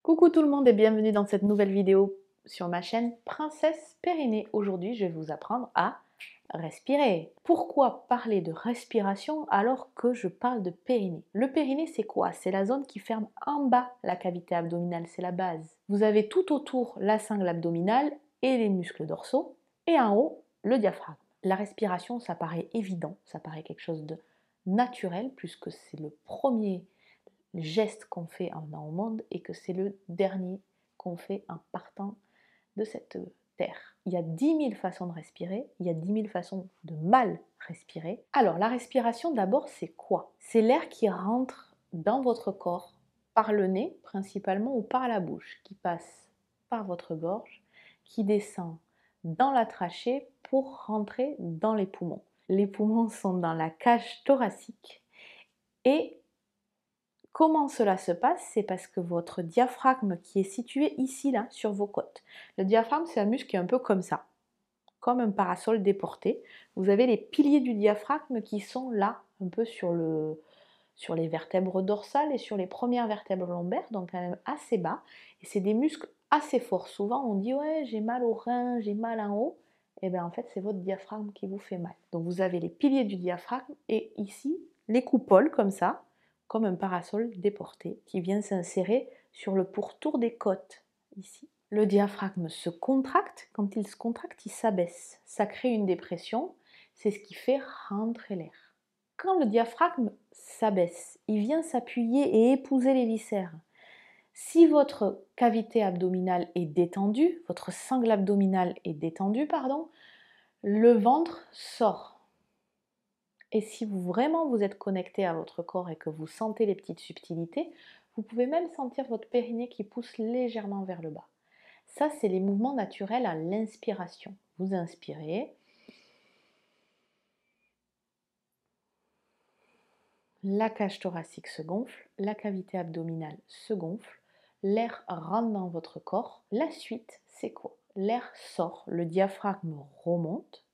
Coucou tout le monde et bienvenue dans cette nouvelle vidéo sur ma chaîne Princesse Périnée. Aujourd'hui, je vais vous apprendre à respirer. Pourquoi parler de respiration alors que je parle de périnée? Le périnée, c'est quoi? C'est la zone qui ferme en bas la cavité abdominale, c'est la base. Vous avez tout autour la sangle abdominale et les muscles dorsaux et en haut, le diaphragme. La respiration, ça paraît évident, ça paraît quelque chose de naturel puisque c'est le premier geste qu'on fait en venant au monde et que c'est le dernier qu'on fait en partant de cette terre. Il y a 10 000 façons de respirer, il y a 10 000 façons de mal respirer. Alors la respiration d'abord c'est quoi? C'est l'air qui rentre dans votre corps par le nez principalement ou par la bouche, qui passe par votre gorge, qui descend dans la trachée pour rentrer dans les poumons. Les poumons sont dans la cage thoracique et comment cela se passe? C'est parce que votre diaphragme qui est situé ici, là, sur vos côtes. Le diaphragme, c'est un muscle qui est un peu comme ça, comme un parasol déporté. Vous avez les piliers du diaphragme qui sont là, un peu sur les vertèbres dorsales et sur les premières vertèbres lombaires, donc quand même assez bas. Et c'est des muscles assez forts. Souvent, on dit « ouais, j'ai mal au rein, j'ai mal en haut ». Et bien en fait, c'est votre diaphragme qui vous fait mal. Donc vous avez les piliers du diaphragme et ici, les coupoles comme ça, comme un parasol déporté qui vient s'insérer sur le pourtour des côtes, ici. Le diaphragme se contracte, quand il se contracte, il s'abaisse. Ça crée une dépression, c'est ce qui fait rentrer l'air. Quand le diaphragme s'abaisse, il vient s'appuyer et épouser les viscères. Si votre cavité abdominale est détendue, votre sangle abdominale est détendue, pardon, le ventre sort. Et si vraiment vous êtes connecté à votre corps et que vous sentez les petites subtilités, vous pouvez même sentir votre périnée qui pousse légèrement vers le bas. Ça, c'est les mouvements naturels à l'inspiration. Vous inspirez, la cage thoracique se gonfle, la cavité abdominale se gonfle, l'air rentre dans votre corps. La suite, c'est quoi? L'air sort, le diaphragme remonte,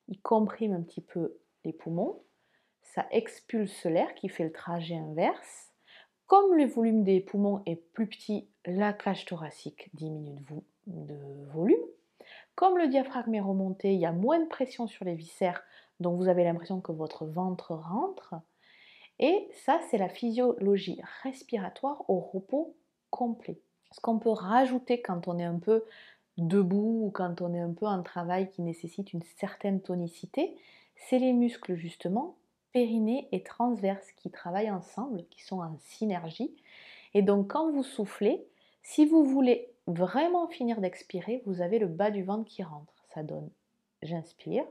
il comprime un petit peu les poumons, ça expulse l'air qui fait le trajet inverse. Comme le volume des poumons est plus petit, la cage thoracique diminue de volume. Comme le diaphragme est remonté, il y a moins de pression sur les viscères, donc vous avez l'impression que votre ventre rentre. Et ça, c'est la physiologie respiratoire au repos complet. Ce qu'on peut rajouter quand on est un peu debout ou quand on est un peu en travail qui nécessite une certaine tonicité, c'est les muscles justement périnée et transverse qui travaillent ensemble, qui sont en synergie. Et donc quand vous soufflez, si vous voulez vraiment finir d'expirer, vous avez le bas du ventre qui rentre. Ça donne j'inspire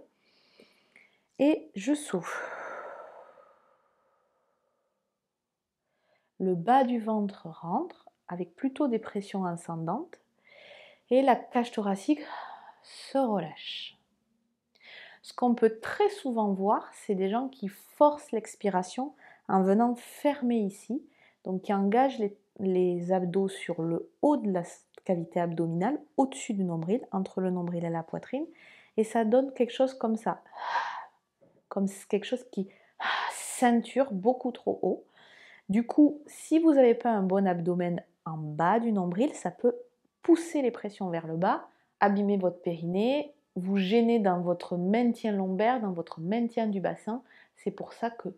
et je souffle. Le bas du ventre rentre avec plutôt des pressions ascendantes et la cage thoracique se relâche. Ce qu'on peut très souvent voir, c'est des gens qui forcent l'expiration en venant fermer ici, donc qui engagent les abdos sur le haut de la cavité abdominale, au-dessus du nombril, entre le nombril et la poitrine, et ça donne quelque chose comme ça, comme quelque chose qui ceinture beaucoup trop haut. Du coup, si vous n'avez pas un bon abdomen en bas du nombril, ça peut pousser les pressions vers le bas, abîmer votre périnée, vous gêner dans votre maintien lombaire, dans votre maintien du bassin. C'est pour ça que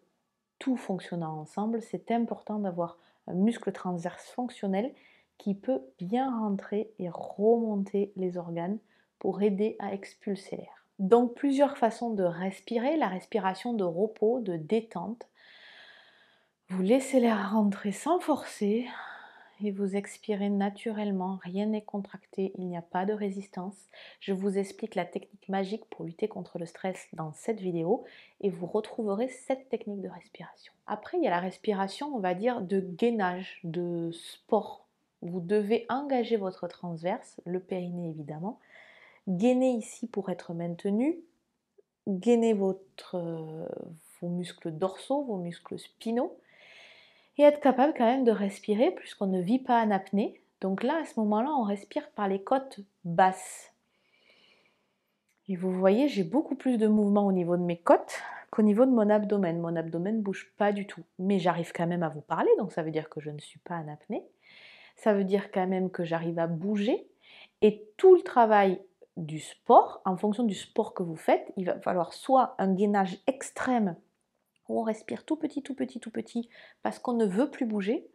tout fonctionnant ensemble, c'est important d'avoir un muscle transverse fonctionnel qui peut bien rentrer et remonter les organes pour aider à expulser l'air. Donc plusieurs façons de respirer, la respiration de repos, de détente. Vous laissez l'air rentrer sans forcer et vous expirez naturellement, rien n'est contracté, il n'y a pas de résistance. Je vous explique la technique magique pour lutter contre le stress dans cette vidéo et vous retrouverez cette technique de respiration. Après, il y a la respiration, on va dire, de gainage, de sport. Vous devez engager votre transverse, le périnée évidemment, gainer ici pour être maintenu, gainer vos muscles dorsaux, vos muscles spinaux, et être capable quand même de respirer puisqu'on ne vit pas en apnée. Donc là, à ce moment-là, on respire par les côtes basses. Et vous voyez, j'ai beaucoup plus de mouvement au niveau de mes côtes qu'au niveau de mon abdomen. Mon abdomen ne bouge pas du tout. Mais j'arrive quand même à vous parler, donc ça veut dire que je ne suis pas en apnée. Ça veut dire quand même que j'arrive à bouger. Et tout le travail du sport, en fonction du sport que vous faites, il va falloir soit un gainage extrême, où on respire tout petit, tout petit, tout petit, parce qu'on ne veut plus bouger,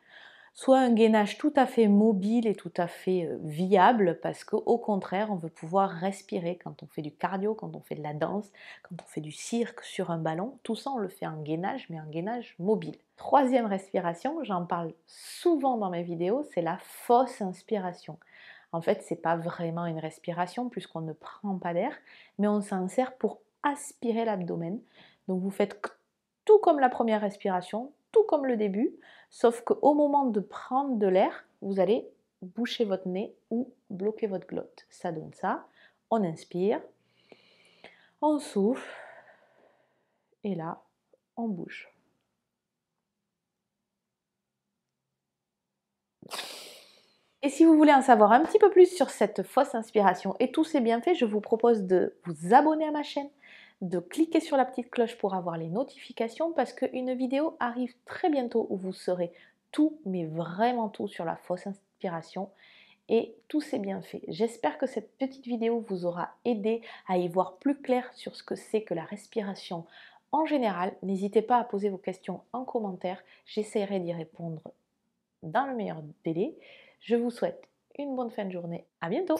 soit un gainage tout à fait mobile et tout à fait viable, parce qu'au contraire, on veut pouvoir respirer quand on fait du cardio, quand on fait de la danse, quand on fait du cirque sur un ballon. Tout ça, on le fait en gainage, mais en gainage mobile. Troisième respiration, j'en parle souvent dans mes vidéos, c'est la fausse inspiration. En fait, ce n'est pas vraiment une respiration puisqu'on ne prend pas d'air, mais on s'en sert pour aspirer l'abdomen. Donc vous faites tout comme la première respiration, tout comme le début, sauf qu'au moment de prendre de l'air, vous allez boucher votre nez ou bloquer votre glotte. Ça donne ça. On inspire, on souffle, et là, on bouge. Et si vous voulez en savoir un petit peu plus sur cette fausse inspiration et tous ses bienfaits, je vous propose de vous abonner à ma chaîne, de cliquer sur la petite cloche pour avoir les notifications parce qu'une vidéo arrive très bientôt où vous saurez tout, mais vraiment tout sur la fausse inspiration et tous ses bienfaits. J'espère que cette petite vidéo vous aura aidé à y voir plus clair sur ce que c'est que la respiration en général. N'hésitez pas à poser vos questions en commentaire, j'essaierai d'y répondre dans le meilleur délai. Je vous souhaite une bonne fin de journée. À bientôt!